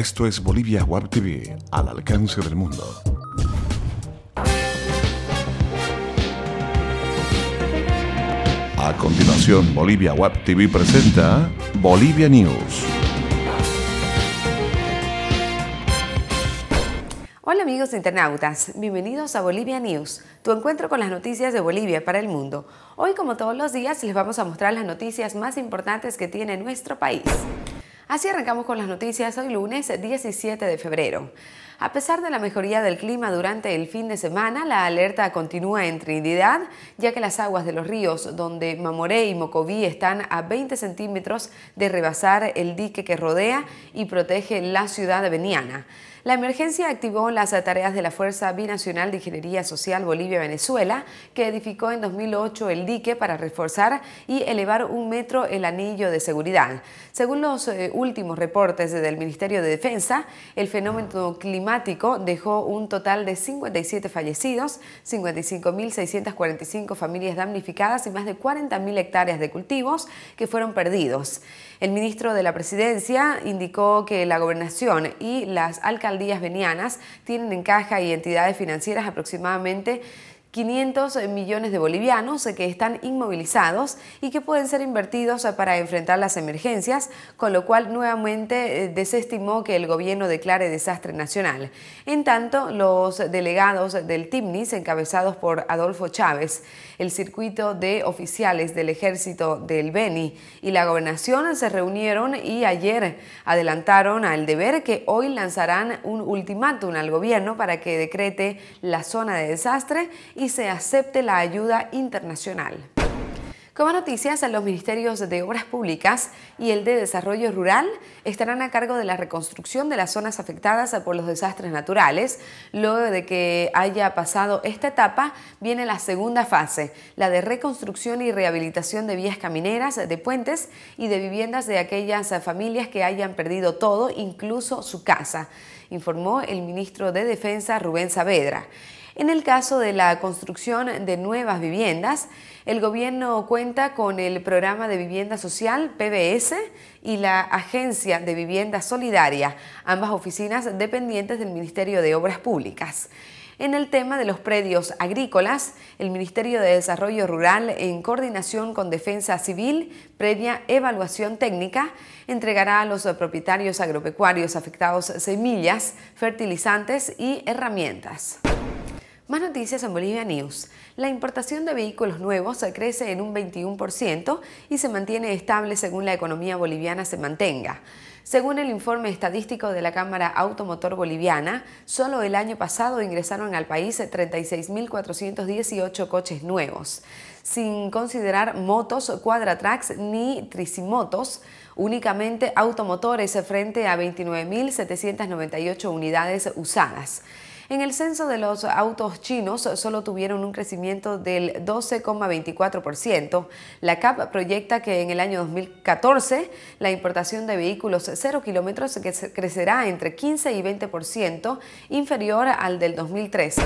Esto es Bolivia Web TV, al alcance del mundo. A continuación, Bolivia Web TV presenta Bolivia News. Hola amigos internautas, bienvenidos a Bolivia News, tu encuentro con las noticias de Bolivia para el mundo. Hoy, como todos los días, les vamos a mostrar las noticias más importantes que tiene nuestro país. Así arrancamos con las noticias hoy lunes 17 de febrero. A pesar de la mejoría del clima durante el fin de semana, la alerta continúa en Trinidad, ya que las aguas de los ríos donde Mamoré y Mocoví están a 20 centímetros de rebasar el dique que rodea y protege la ciudad de Beniana. La emergencia activó las tareas de la Fuerza Binacional de Ingeniería Social Bolivia-Venezuela, que edificó en 2008 el dique para reforzar y elevar 1 metro el anillo de seguridad. Según los últimos reportes del Ministerio de Defensa, el fenómeno climático dejó un total de 57 fallecidos, 55.645 familias damnificadas y más de 40.000 hectáreas de cultivos que fueron perdidos. El ministro de la Presidencia indicó que la gobernación y las alcaldías benianas tienen en caja y entidades financieras aproximadamente 500 millones de bolivianos que están inmovilizados y que pueden ser invertidos para enfrentar las emergencias, con lo cual nuevamente desestimó que el gobierno declare desastre nacional. En tanto, los delegados del TIMNIS, encabezados por Adolfo Chávez, el circuito de oficiales del ejército del Beni y la gobernación se reunieron y ayer adelantaron al deber que hoy lanzarán un ultimátum al gobierno para que decrete la zona de desastre y se acepte la ayuda internacional. Como noticias, los ministerios de Obras Públicas y el de Desarrollo Rural estarán a cargo de la reconstrucción de las zonas afectadas por los desastres naturales. Luego de que haya pasado esta etapa, viene la segunda fase, la de reconstrucción y rehabilitación de vías camineras, de puentes y de viviendas de aquellas familias que hayan perdido todo, incluso su casa, informó el ministro de Defensa, Rubén Saavedra. En el caso de la construcción de nuevas viviendas, el gobierno cuenta con el Programa de Vivienda Social, PBS, y la Agencia de Vivienda Solidaria, ambas oficinas dependientes del Ministerio de Obras Públicas. En el tema de los predios agrícolas, el Ministerio de Desarrollo Rural, en coordinación con Defensa Civil, previa evaluación técnica, entregará a los propietarios agropecuarios afectados semillas, fertilizantes y herramientas. Más noticias en Bolivia News. La importación de vehículos nuevos crece en un 21% y se mantiene estable según la economía boliviana se mantenga. Según el informe estadístico de la Cámara Automotor Boliviana, solo el año pasado ingresaron al país 36.418 coches nuevos. Sin considerar motos, cuadratracks ni tricimotos, únicamente automotores frente a 29.798 unidades usadas. En el censo de los autos chinos solo tuvieron un crecimiento del 12,24%. La CAP proyecta que en el año 2014 la importación de vehículos 0 kilómetros crecerá entre 15 y 20%, inferior al del 2013.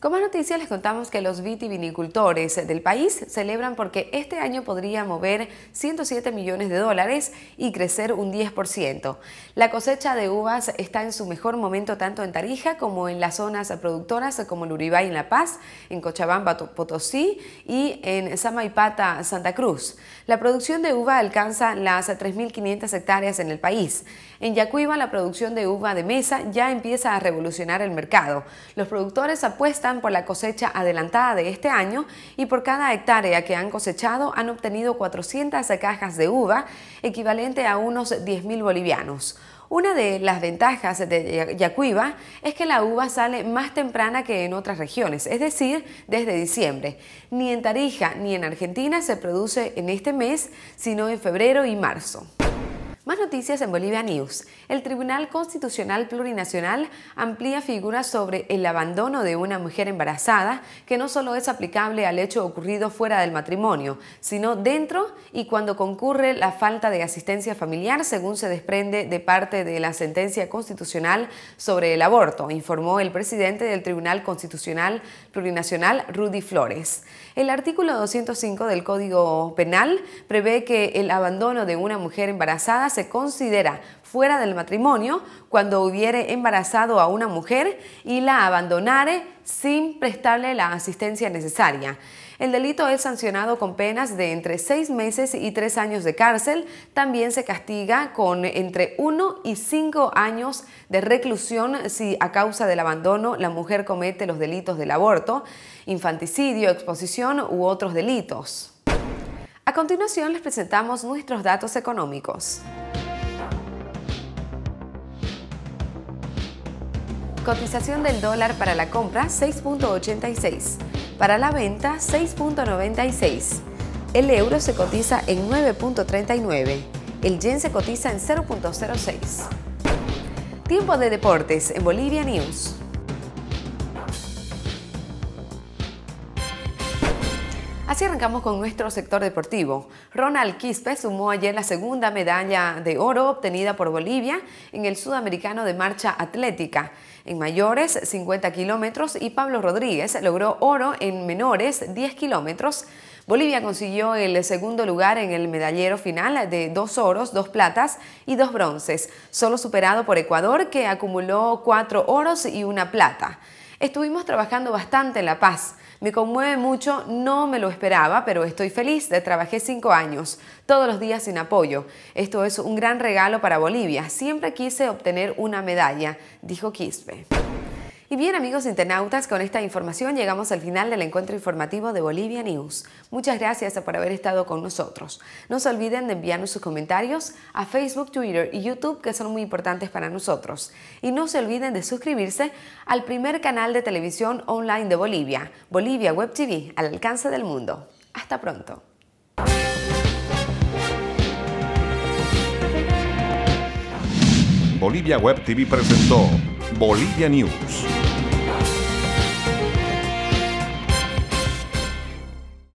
Como noticias les contamos que los vitivinicultores del país celebran porque este año podría mover 107 millones de dólares y crecer un 10%. La cosecha de uvas está en su mejor momento tanto en Tarija como en las zonas productoras como el Uribay en La Paz, en Cochabamba, Potosí y en Samaipata, Santa Cruz. La producción de uva alcanza las 3.500 hectáreas en el país. En Yacuiba la producción de uva de mesa ya empieza a revolucionar el mercado. Los productores apuestan por la cosecha adelantada de este año y por cada hectárea que han cosechado han obtenido 400 cajas de uva, equivalente a unos 10.000 bolivianos. Una de las ventajas de Yacuiba es que la uva sale más temprana que en otras regiones, es decir, desde diciembre. Ni en Tarija ni en Argentina se produce en este mes, sino en febrero y marzo. Más noticias en Bolivia News. El Tribunal Constitucional Plurinacional amplía figuras sobre el abandono de una mujer embarazada, que no solo es aplicable al hecho ocurrido fuera del matrimonio, sino dentro y cuando concurre la falta de asistencia familiar, según se desprende de parte de la sentencia constitucional sobre el aborto, informó el presidente del Tribunal Constitucional Plurinacional, Rudy Flores. El artículo 205 del Código Penal prevé que el abandono de una mujer embarazada se considera fuera del matrimonio cuando hubiere embarazado a una mujer y la abandonare sin prestarle la asistencia necesaria. El delito es sancionado con penas de entre 6 meses y 3 años de cárcel. También se castiga con entre 1 y 5 años de reclusión si a causa del abandono la mujer comete los delitos del aborto, infanticidio, exposición u otros delitos. A continuación les presentamos nuestros datos económicos. Cotización del dólar para la compra 6.86, para la venta 6.96. El euro se cotiza en 9.39, el yen se cotiza en 0.06. Tiempo de deportes en Bolivia News. Así arrancamos con nuestro sector deportivo. Ronald Quispe sumó ayer la segunda medalla de oro obtenida por Bolivia en el Sudamericano de Marcha Atlética. En mayores, 50 kilómetros, y Pablo Rodríguez logró oro en menores, 10 kilómetros. Bolivia consiguió el segundo lugar en el medallero final de 2 oros, 2 platas y 2 bronces, solo superado por Ecuador, que acumuló 4 oros y 1 plata. Estuvimos trabajando bastante en La Paz. Me conmueve mucho, no me lo esperaba, pero estoy feliz. Trabajé 5 años, todos los días sin apoyo. Esto es un gran regalo para Bolivia. Siempre quise obtener una medalla, dijo Quispe. Y bien, amigos internautas, con esta información llegamos al final del encuentro informativo de Bolivia News. Muchas gracias por haber estado con nosotros. No se olviden de enviarnos sus comentarios a Facebook, Twitter y YouTube, que son muy importantes para nosotros. Y no se olviden de suscribirse al primer canal de televisión online de Bolivia, Bolivia Web TV, al alcance del mundo. Hasta pronto. Bolivia Web TV presentó Bolivia News.